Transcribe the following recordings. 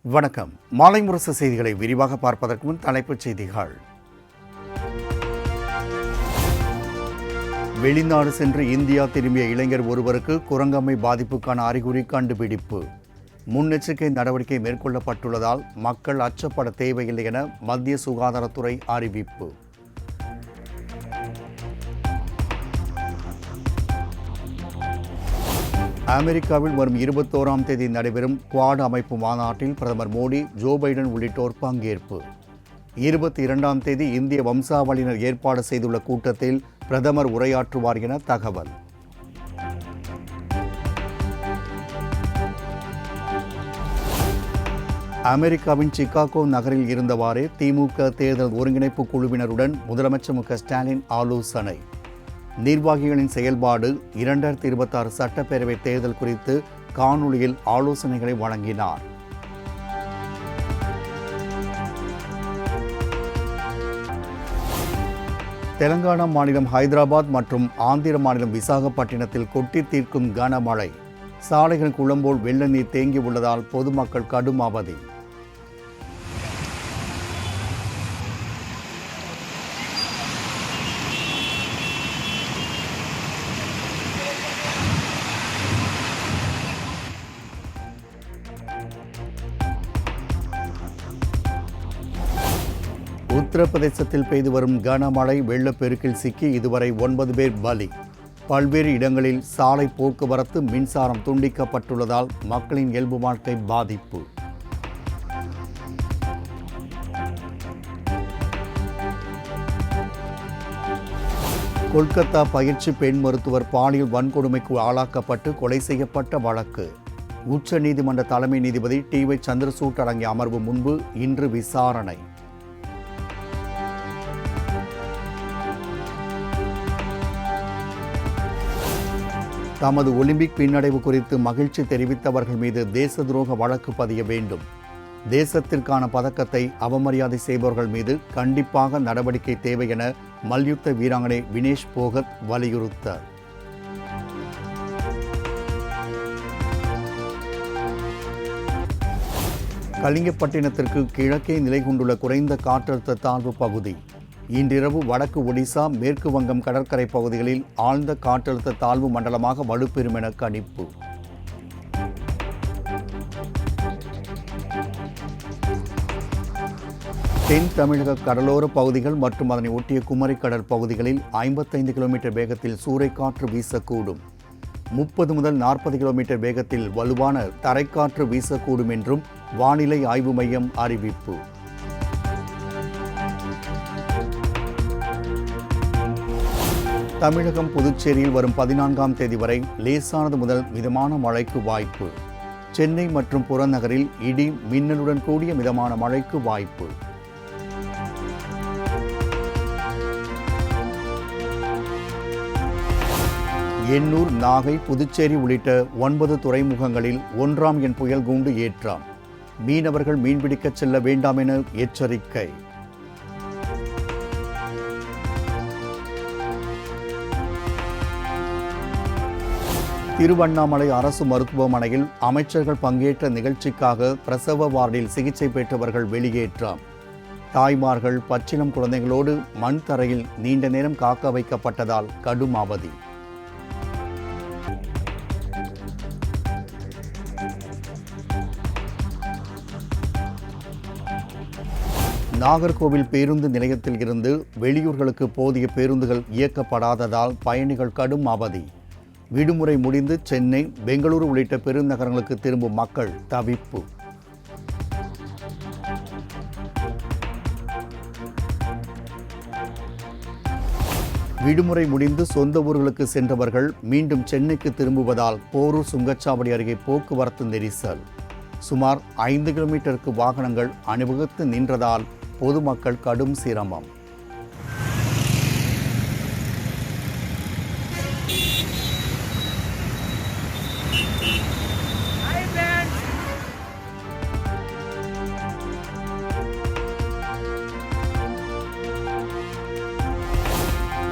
வணக்கம். மாலை முரசு செய்திகளை விரிவாக பார்ப்பதற்கு முன் தலைப்புச் செய்திகள். வெளிநாடு சென்று இந்தியா திரும்பிய இளைஞர் ஒருவருக்கு குரங்கம்மை பாதிப்புக்கான அறிகுறி கண்டுபிடிப்பு. முன்னெச்சரிக்கை நடவடிக்கை மேற்கொள்ளப்பட்டுள்ளதால் மக்கள் அச்சப்பட தேவையில்லை என மத்திய சுகாதாரத்துறை அறிவிப்பு. அமெரிக்காவில் வரும் 21ஆம் தேதி நடைபெறும் குவாட் அமைப்பு மாநாட்டில் பிரதமர் மோடி, ஜோ பைடன் உள்ளிட்டோர் பங்கேற்பு. 22ஆம் தேதி இந்திய வம்சாவளியினர் ஏற்பாடு செய்துள்ள கூட்டத்தில் பிரதமர் உரையாற்றுவார் என தகவல். அமெரிக்காவின் சிகாகோ நகரில் இருந்தவாறே திமுக தேர்தல் ஒருங்கிணைப்பு குழுவினருடன் முதலமைச்சர் மு க ஸ்டாலின் ஆலோசனை. நிர்வாகிகளின் செயல்பாடு, 2026 சட்டப்பேரவை தேர்தல் குறித்து காணொலியில் ஆலோசனைகளை வழங்கினார். தெலங்கானா மாநிலம் ஹைதராபாத் மற்றும் ஆந்திர மாநிலம் விசாகப்பட்டினத்தில் கொட்டி தீர்க்கும் கனமழை. சாலைகள் குளம்போல் வெள்ள நீர் தேங்கியுள்ளதால் பொதுமக்கள் கடும் அவதி. உத்தரப்பிரதேசத்தில் பெய்து வரும் கனமழை வெள்ளப்பெருக்கில் சிக்கி இதுவரை 9 பேர் பலி. பல்வேறு இடங்களில் சாலை போக்குவரத்து, மின்சாரம் துண்டிக்கப்பட்டுள்ளதால் மக்களின் இயல்பு வாழ்க்கை பாதிப்பு. கொல்கத்தா பயிற்சி பெண் மருத்துவர் பாலியல் வன்கொடுமைக்கு ஆளாக்கப்பட்டு கொலை செய்யப்பட்ட வழக்கு. உச்ச நீதிமன்ற தலைமை நீதிபதி டி.ஒய். சந்திரசூட் அடங்கிய அமர்வு முன்பு இன்று விசாரணை. தமது ஒலிம்பிக் பின்னடைவு குறித்து மகிழ்ச்சி தெரிவித்தவர்கள் மீது தேச துரோக வழக்கு பதிய வேண்டும். தேசத்திற்கான பதக்கத்தை அவமரியாதை செய்பவர்கள் மீது கண்டிப்பாக நடவடிக்கை தேவை என மல்யுத்த வீராங்கனை வினேஷ் போகத் வலியுறுத்தார். கலிங்கப்பட்டினத்திற்கு கிழக்கே நிலை கொண்டுள்ள குறைந்த காற்றழுத்த தாழ்வு பகுதி இன்றிரவு வடக்கு ஒடிசா, மேற்கு வங்கம் கடற்கரை பகுதிகளில் ஆழ்ந்த காற்றழுத்த தாழ்வு மண்டலமாக வலுப்பெறும் என கணிப்பு. தென் தமிழக கடலோர பகுதிகள் மற்றும் அதனை ஒட்டிய குமரி கடல் பகுதிகளில் 55 கிலோமீட்டர் வேகத்தில் சூறைக்காற்று வீசக்கூடும். 30 முதல் 40 கிலோமீட்டர் வேகத்தில் வலுவான தரைக்காற்று வீசக்கூடும் என்றும் வானிலை ஆய்வு மையம் அறிவிப்பு. தமிழகம், புதுச்சேரியில் வரும் 14ஆம் தேதி வரை லேசானது முதல் மிதமான மழைக்கு வாய்ப்பு. சென்னை மற்றும் புறநகரில் இடி மின்னலுடன் கூடிய மிதமான மழைக்கு வாய்ப்பு. எண்ணூர், நாகை, புதுச்சேரி உள்ளிட்ட 9 துறைமுகங்களில் 1ஆம் எண் புயல் கூண்டு ஏற்றம். மீனவர்கள் மீன்பிடிக்கச் செல்ல வேண்டாம் என எச்சரிக்கை. திருவண்ணாமலை அரசு மருத்துவமனையில் அமைச்சர்கள் பங்கேற்ற நிகழ்ச்சிக்காக பிரசவ வார்டில் சிகிச்சை பெற்றவர்கள் வெளியேற்றம். தாய்மார்கள் பச்சிளம் குழந்தைகளோடு மண் தரையில் நீண்ட நேரம் காக்க வைக்கப்பட்டதால் கடும் அவதி. நாகர்கோவில் பேருந்து நிலையத்தில் இருந்து வெளியூர்களுக்கு போதிய பேருந்துகள் இயக்கப்படாததால் பயணிகள் கடும் அவதி. விடுமுறை முடிந்து சென்னை, பெங்களூரு உள்ளிட்ட பெருநகரங்களுக்கு திரும்பும் மக்கள் தவிப்பு. விடுமுறை முடிந்து சொந்த ஊர்களுக்கு சென்றவர்கள் மீண்டும் சென்னைக்கு திரும்புவதால் போரூர் சுங்கச்சாவடி அருகே போக்குவரத்து நெரிசல். சுமார் 5 கிலோமீட்டருக்கு வாகனங்கள் அணிவகுத்து நின்றதால் பொதுமக்கள் கடும் சிரமம்.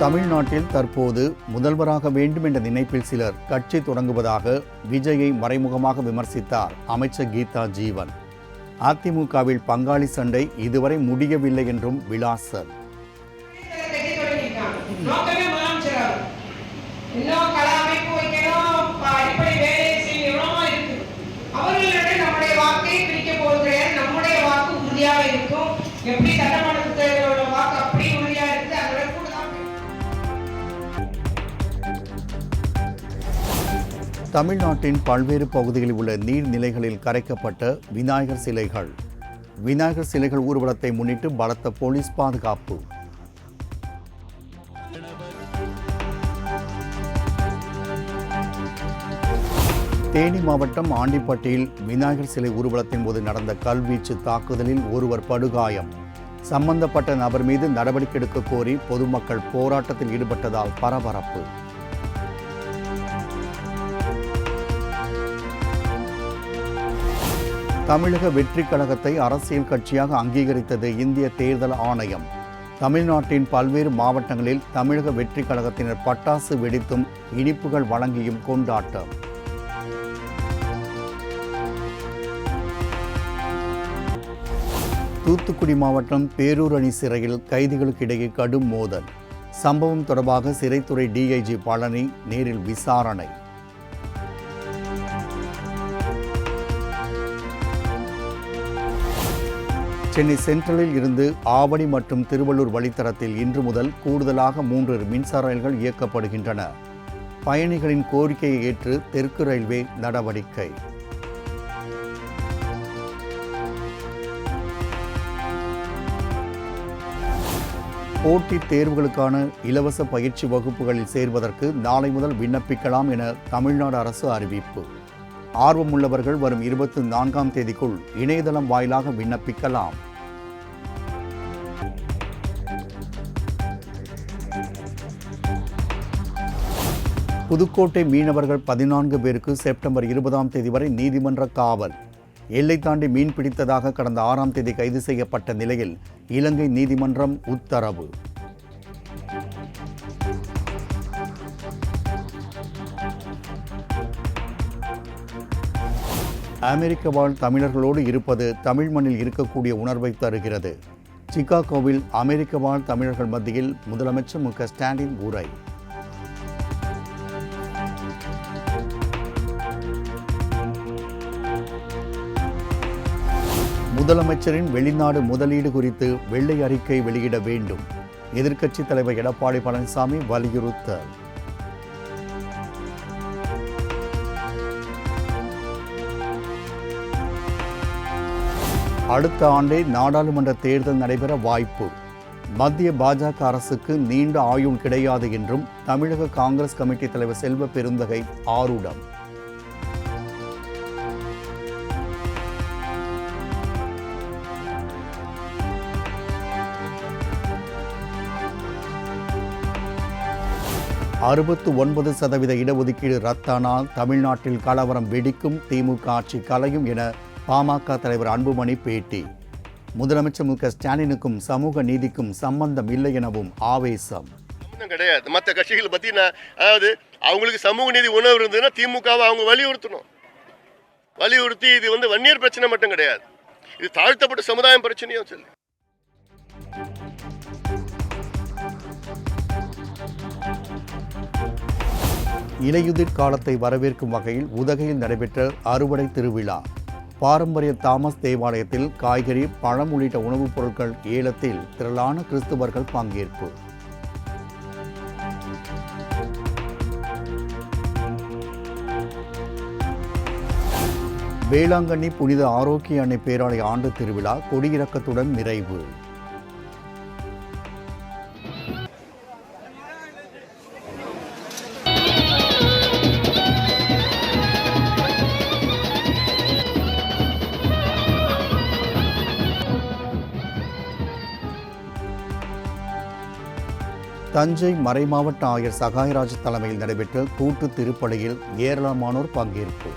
தமிழ்நாட்டில் தற்போது முதல்வராக வேண்டும் என்ற நினைப்பில் சிலர் கட்சி தொடங்குவதாக விஜயை மறைமுகமாக விமர்சித்தார் அமைச்சர் கீதா ஜீவன். அதிமுகவில் பங்காளி சண்டை இதுவரை முடியவில்லை என்றும் விலாசர். தமிழ்நாட்டின் பல்வேறு பகுதிகளில் உள்ள நீர்நிலைகளில் கரைக்கப்பட்ட விநாயகர் சிலைகள். விநாயகர் சிலைகள் ஊர்வலத்தை முன்னிட்டு பலத்த போலீஸ் பாதுகாப்பு. தேனி மாவட்டம் ஆண்டிப்பட்டியில் விநாயகர் சிலை ஊர்வலத்தின் போது நடந்த கல்வீச்சு தாக்குதலில் ஒருவர் படுகாயம். சம்பந்தப்பட்ட நபர் மீது நடவடிக்கை எடுக்க கோரி பொதுமக்கள் போராட்டத்தில் ஈடுபட்டதால் பரபரப்பு. தமிழக வெற்றி கழகத்தை அரசியல் கட்சியாக அங்கீகரித்தது இந்திய தேர்தல் ஆணையம். தமிழ்நாட்டின் பல்வேறு மாவட்டங்களில் தமிழக வெற்றி கழகத்தினர் பட்டாசு வெடித்தும் இனிப்புகள் வழங்கியும் கொண்டாட்டம். தூத்துக்குடி மாவட்டம் பேரூர் அணி சிறையில் கைதிகளுக்கு இடையே கடும் மோதல். சம்பவம் தொடர்பாக சிறைத்துறை டிஐஜி பழனி நேரில் விசாரணை. சென்னை சென்ட்ரலில் இருந்து ஆவடி மற்றும் திருவள்ளூர் வழித்தடத்தில் இன்று முதல் கூடுதலாக 3 மின்சார ரயில்கள் இயக்கப்படுகின்றன. பயணிகளின் கோரிக்கையை ஏற்று தெற்கு ரயில்வே நடவடிக்கை. போட்டித் தேர்வுகளுக்கான இலவச பயிற்சி வகுப்புகளில் சேர்வதற்கு நாளை முதல் விண்ணப்பிக்கலாம் என தமிழ்நாடு அரசு அறிவிப்பு. ஆர்வமுள்ளவர்கள் வரும் 24ஆம் தேதிக்குள் இணையதளம் வாயிலாக விண்ணப்பிக்கலாம். புதுக்கோட்டை மீனவர்கள் 14 பேருக்கு செப்டம்பர் 20ஆம் தேதி வரை நீதிமன்ற காவல். எல்லை தாண்டி மீன் பிடித்ததாக கடந்த 6ஆம் தேதி கைது செய்யப்பட்ட நிலையில் இலங்கை நீதிமன்றம் உத்தரவு. அமெரிக்க வாழ் தமிழர்களோடு இருப்பது தமிழ் மண்ணில் இருக்கக்கூடிய உணர்வை தருகிறது. சிகாகோவில் அமெரிக்க வாழ் தமிழர்கள் மத்தியில் முதலமைச்சர் மு க ஸ்டாலின் உரை. முதலமைச்சரின் வெளிநாடு முதலீடு குறித்து வெள்ளை அறிக்கை வெளியிட வேண்டும். எதிர்க்கட்சித் தலைவர் எடப்பாடி பழனிசாமி வலியுறுத்தல். அடுத்த ஆண்டே நாடாளுமன்ற தேர்தல் நடைபெற வாய்ப்பு. மத்திய பாஜக அரசுக்கு நீண்ட ஆயுள் கிடையாது என்றும் தமிழக காங்கிரஸ் கமிட்டி தலைவர் செல்வ பெருந்தகை ஆரூடம். %69 இடஒதுக்கீடு ரத்தானால் தமிழ்நாட்டில் கலவரம் வெடிக்கும், திமுக ஆட்சி கலையும் என பாமக தலைவர் அன்புமணி பேட்டி. முதலமைச்சர் மு க ஸ்டாலினுக்கும் சமூக நீதிக்கும் சம்பந்தம் இல்லை எனவும் ஆவேசம். கிடையாது. மற்ற கட்சிகளை பத்தி அதாவது அவங்களுக்கு சமூக நீதி உணர்வு இருந்ததுன்னா திமுகவை அவங்க வலியுறுத்தி இது வன்னியர் பிரச்சனை மட்டும் கிடையாது, இது தாழ்த்தப்பட்ட சமுதாயம் பிரச்சனையும் சொல்லி. இலையுதிர் காலத்தை வரவேற்கும் வகையில் உதகையில் நடைபெற்ற அறுவடை திருவிழா. பாரம்பரிய தாமஸ் தேவாலயத்தில் காய்கறி, பழம் உள்ளிட்ட உணவுப் பொருட்கள் ஏலத்தில் திரளான கிறிஸ்தவர்கள் பங்கேற்பு. வேளாங்கண்ணி புனித ஆரோக்கிய அன்னை பேராலய ஆண்டு திருவிழா கொடியிறக்கத்துடன் நிறைவு. தஞ்சை மறைமாவட்ட ஆயர் சகாயராஜ் தலைமையில் நடைபெற்ற கூட்டு திருப்பலியில் ஏராளமானோர் பங்கேற்பு.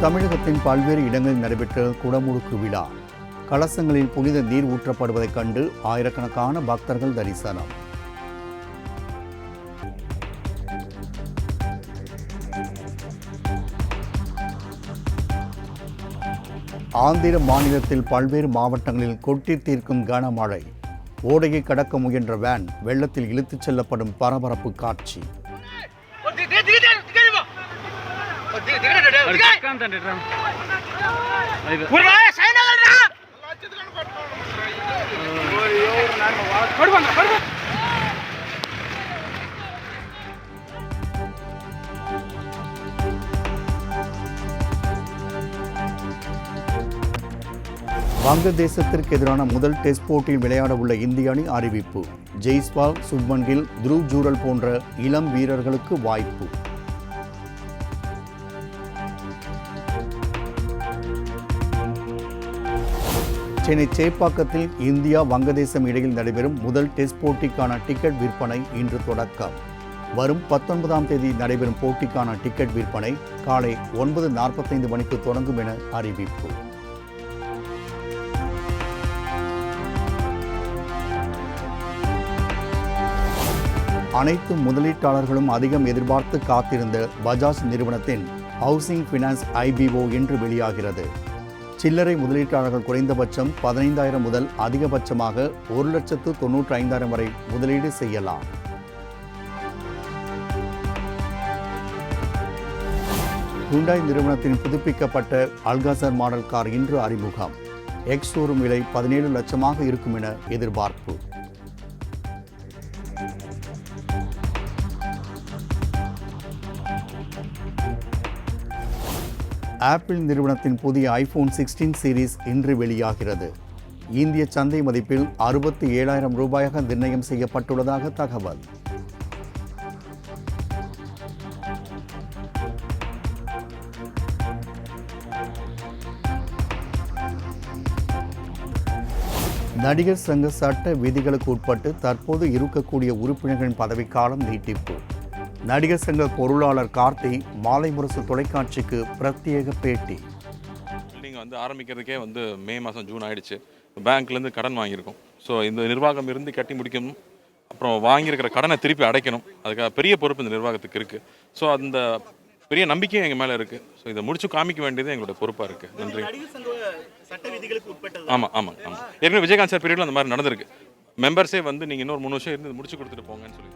தமிழகத்தின் பல்வேறு இடங்களில் நடைபெற்ற குடமுழுக்கு விழா. கலசங்களில் புனித நீர் ஊற்றப்படுவதைக் கண்டு ஆயிரக்கணக்கான பக்தர்கள் தரிசனம். ஆந்திர மாநிலத்தில் பல்வேறு மாவட்டங்களில் கொட்டி தீர்க்கும் கனமழை. ஓடையை கடக்க முயன்ற வேன் வெள்ளத்தில் இழுத்துச் செல்லப்படும் பரபரப்பு காட்சி. வங்கதேசத்திற்கு எதிரான முதல் டெஸ்ட் போட்டியில் விளையாட உள்ள இந்திய அணி அறிவிப்பு. ஜெய்ஸ்வால், சுப்மன் கில், துருவ் ஜூரல் போன்ற இளம் வீரர்களுக்கு வாய்ப்பு. சென்னை சேப்பாக்கத்தில் இந்தியா வங்கதேசம் இடையில் நடைபெறும் முதல் டெஸ்ட் போட்டிக்கான டிக்கெட் விற்பனை இன்று தொடக்கம். வரும் 19ஆம் தேதி நடைபெறும் போட்டிக்கான டிக்கெட் விற்பனை காலை 9:45 மணிக்கு தொடங்கும் என அறிவிப்பு. அனைத்து முதலீட்டாளர்களும் அதிகம் எதிர்பார்த்து காத்திருந்த பஜாஜ் நிறுவனத்தின் ஹவுசிங் ஃபினான்ஸ் IPO இன்று வெளியாகிறது. சில்லறை முதலீட்டாளர்கள் குறைந்தபட்சம் 15,000 முதல் அதிகபட்சமாக 1,95,000 வரை முதலீடு செய்யலாம். ஹுண்டாய் நிறுவனத்தின் புதுப்பிக்கப்பட்ட அல்காசர் மாடல் கார் இன்று அறிமுகம். எக்ஸ் ஷோரூம் விலை 17 லட்சமாக இருக்கும் என எதிர்பார்ப்பு. ஆப்பிள் நிறுவனத்தின் புதிய iPhone 16 சீரீஸ் இன்று வெளியாகிறது. இந்திய சந்தை மதிப்பில் 67,000 ரூபாயாக நிர்ணயம் செய்யப்பட்டுள்ளதாக தகவல். நடிகர் சங்க சட்ட விதிகளுக்கு உட்பட்டு தற்போது இருக்கக்கூடிய உறுப்பினர்களின் பதவிக்காலம் நீட்டிப்பு. நடிகர் சங்க பொருளாளர் கார்த்தி மாலை முரசு தொலைக்காட்சிக்கு பிரத்யேக பேட்டி. பில்டிங் ஆரம்பிக்கிறதுக்கே மே மாதம் ஜூன் ஆயிடுச்சு. பேங்க்லேருந்து கடன் வாங்கியிருக்கோம். ஸோ இந்த நிர்வாகம் இருந்து கட்டி முடிக்கணும், அப்புறம் வாங்கியிருக்கிற கடனை திருப்பி அடைக்கணும். அதுக்காக பெரிய பொறுப்பு இந்த நிர்வாகத்துக்கு இருக்குது. ஸோ அந்த பெரிய நம்பிக்கையும் எங்கள் மேலே இருக்குது. ஸோ இதை முடிச்சு காமிக்க வேண்டியது எங்களோட பொறுப்பாக இருக்குது. நன்றி. ஆமாம் ஆமாம் ஆமாம் ஏற்கனவே விஜயகாந்த் சார் பீரியடில் அந்த மாதிரி நடந்திருக்கு. மெம்பர்ஸே நீங்கள் இன்னொரு 3 வருஷம் இருந்து முடிச்சு கொடுத்துட்டு போங்கன்னு சொல்லி